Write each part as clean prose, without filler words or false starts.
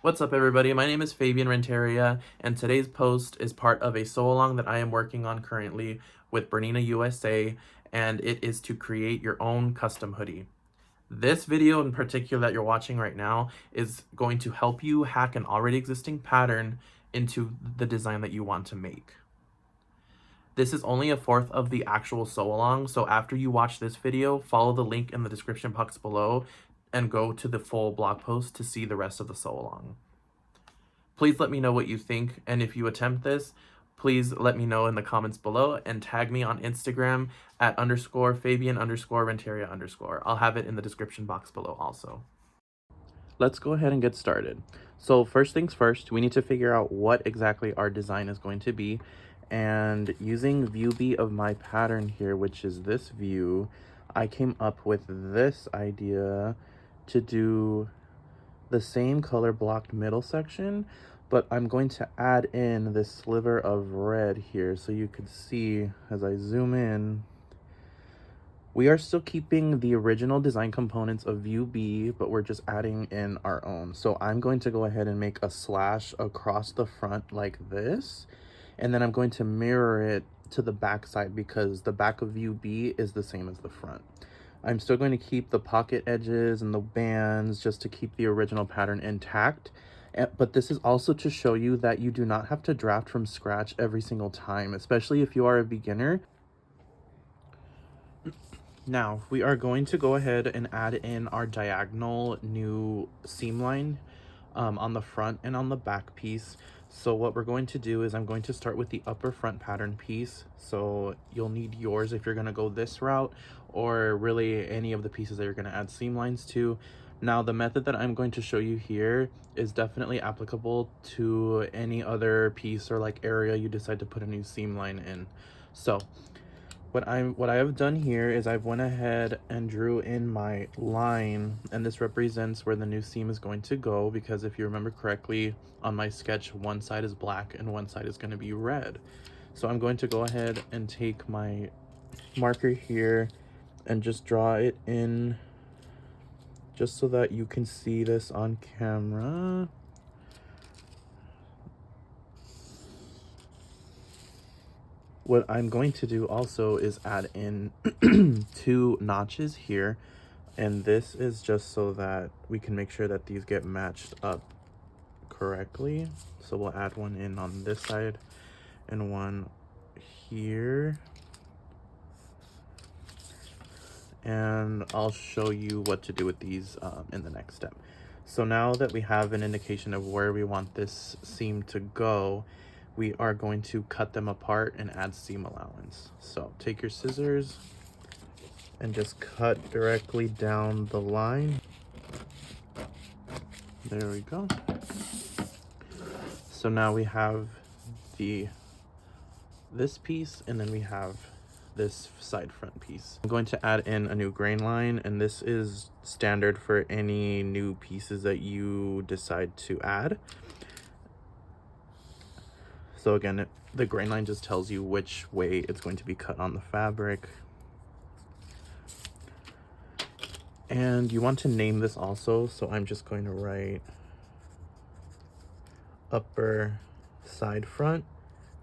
What's up, everybody? My name is Fabian Renteria, and today's post is part of a sew-along that I am working on currently with Bernina USA, and it is to create your own custom hoodie. This video in particular that you're watching right now is going to help you hack an already existing pattern into the design that you want to make. This is only a fourth of the actual sew-along, so after you watch this video, follow the link in the description box below and go to the full blog post to see the rest of the sew-along. Please let me know what you think, and if you attempt this, please let me know in the comments below and tag me on Instagram at _Fabian_Renteria_. I'll have it in the description box below also. Let's go ahead and get started. So first things first, we need to figure out what exactly our design is going to be. And using view B of my pattern here, which is this view, I came up with this idea to do the same color blocked middle section, but I'm going to add in this sliver of red here so you can see as I zoom in. We are still keeping the original design components of view B, but we're just adding in our own. So I'm going to go ahead and make a slash across the front like this, and then I'm going to mirror it to the back side because the back of view B is the same as the front. I'm still going to keep the pocket edges and the bands just to keep the original pattern intact. But this is also to show you that you do not have to draft from scratch every single time, especially if you are a beginner. Now, we are going to go ahead and add in our diagonal new seam line on the front and on the back piece. So what we're going to do is I'm going to start with the upper front pattern piece. So you'll need yours if you're going to go this route, or really any of the pieces that you're going to add seam lines to. Now, the method that I'm going to show you here is definitely applicable to any other piece or like area you decide to put a new seam line in. So what I have done here is I've went ahead and drew in my line, and this represents where the new seam is going to go, because if you remember correctly, on my sketch, one side is black and one side is going to be red. So I'm going to go ahead and take my marker here and just draw it in just so that you can see this on camera. What I'm going to do also is add in 2 notches here, and this is just so that we can make sure that these get matched up correctly. So we'll add one in on this side and one here, and I'll show you what to do with these in the next step. So now that we have an indication of where we want this seam to go, we are going to cut them apart and add seam allowance. So take your scissors and just cut directly down the line. There we go. So now we have this piece, and then we have this side front piece. I'm going to add in a new grain line, and this is standard for any new pieces that you decide to add. So again, the grain line just tells you which way it's going to be cut on the fabric. And you want to name this also, so I'm just going to write upper side front,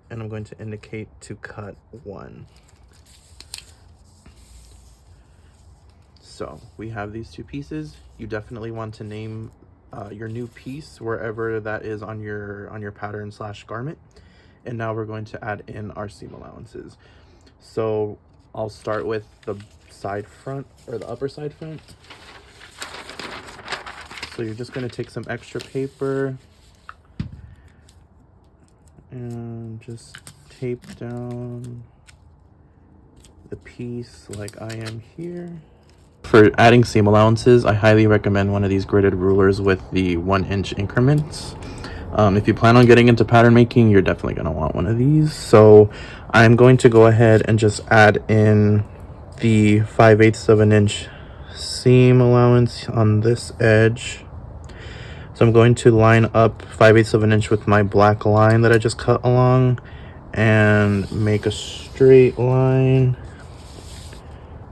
and I'm going to indicate to cut 1. So we have these 2 pieces. You definitely want to name your new piece wherever that is on your pattern / garment. And now we're going to add in our seam allowances. So I'll start with the side front, or the upper side front. So you're just going to take some extra paper and just tape down the piece like I am here. For adding seam allowances, I highly recommend one of these gridded rulers with the 1-inch increments. If you plan on getting into pattern making, you're definitely going to want one of these. So I'm going to go ahead and just add in the 5/8 of an inch seam allowance on this edge. So I'm going to line up 5/8 of an inch with my black line that I just cut along and make a straight line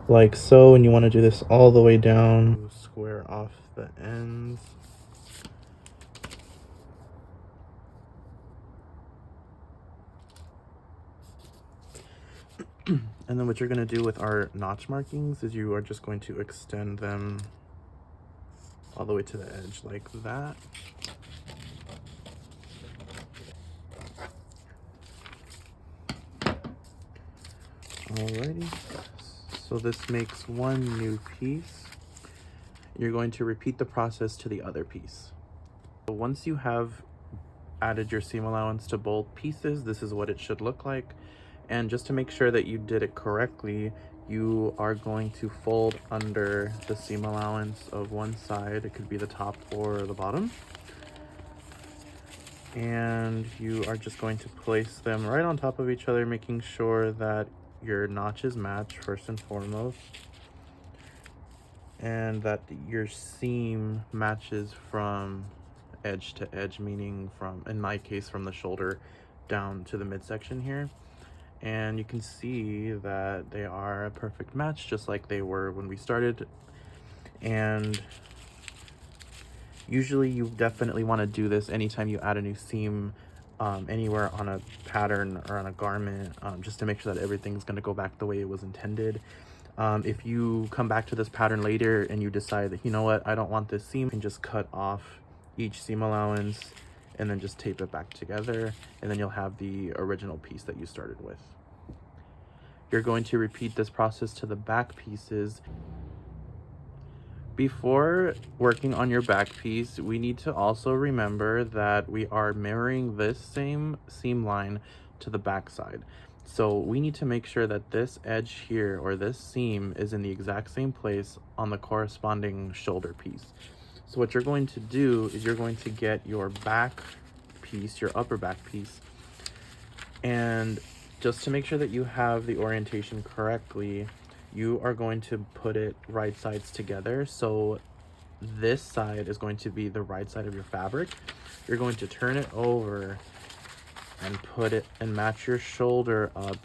like so. And you want to do this all the way down, square off the ends. And then what you're going to do with our notch markings is you are just going to extend them all the way to the edge like that. Alrighty, so this makes one new piece. You're going to repeat the process to the other piece. So once you have added your seam allowance to both pieces, this is what it should look like. And just to make sure that you did it correctly, you are going to fold under the seam allowance of one side. It could be the top or the bottom. And you are just going to place them right on top of each other, making sure that your notches match first and foremost, and that your seam matches from edge to edge, meaning from, in my case, from the shoulder down to the midsection here. And you can see that they are a perfect match, just like they were when we started. And usually you definitely want to do this anytime you add a new seam anywhere on a pattern or on a garment, just to make sure that everything's going to go back the way it was intended. If you come back to this pattern later and you decide that, you know what, I don't want this seam, you can just cut off each seam allowance and then just tape it back together, and then you'll have the original piece that you started with. You're going to repeat this process to the back pieces. Before working on your back piece, we need to also remember that we are mirroring this same seam line to the back side. So we need to make sure that this edge here, or this seam, is in the exact same place on the corresponding shoulder piece. So what you're going to do is you're going to get your back piece, your upper back piece, and just to make sure that you have the orientation correctly, you are going to put it right sides together. So this side is going to be the right side of your fabric. You're going to turn it over and put it and match your shoulder up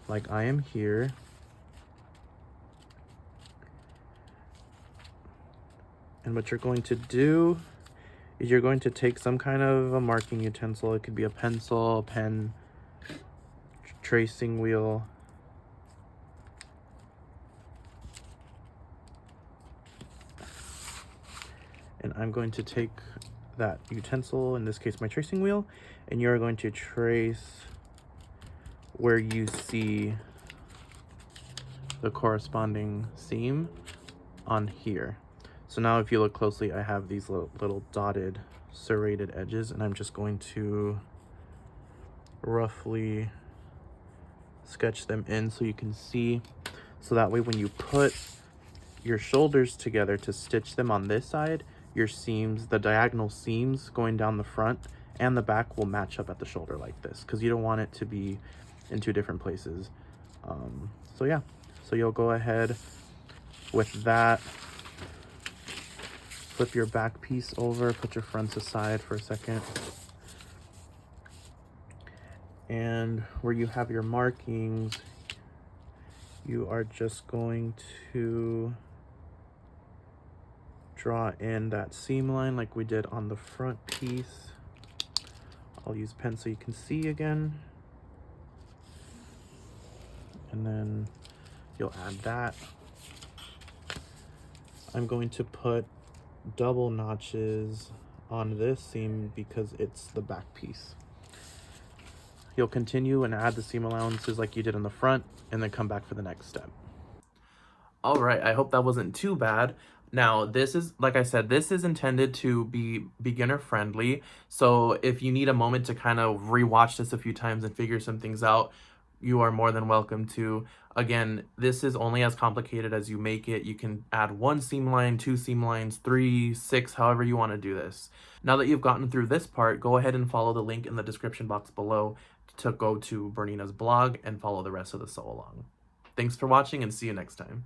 like I am here. And what you're going to do is you're going to take some kind of a marking utensil. It could be a pencil, a pen, tracing wheel, and I'm going to take that utensil, in this case my tracing wheel, and you're going to trace where you see the corresponding seam on here. So now if you look closely, I have these little dotted serrated edges, and I'm just going to roughly sketch them in so you can see, so that way when you put your shoulders together to stitch them on this side, your seams, the diagonal seams going down the front and the back, will match up at the shoulder like this, because you don't want it to be in two different places. So yeah, so you'll go ahead with that, flip your back piece over, put your fronts aside for a second, and where you have your markings, you are just going to draw in that seam line like we did on the front piece. I'll use pen so you can see again. And then you'll add that. I'm going to put double notches on this seam because it's the back piece. You'll continue and add the seam allowances like you did in the front, and then come back for the next step. All right, I hope that wasn't too bad. Now, this is, like I said, this is intended to be beginner friendly. So if you need a moment to kind of rewatch this a few times and figure some things out, you are more than welcome to. Again, this is only as complicated as you make it. You can add one seam line, two seam lines, 3, 6, however you want to do this. Now that you've gotten through this part, go ahead and follow the link in the description box below to go to BERNINA'S blog and follow the rest of the sew along. Thanks for watching, and see you next time.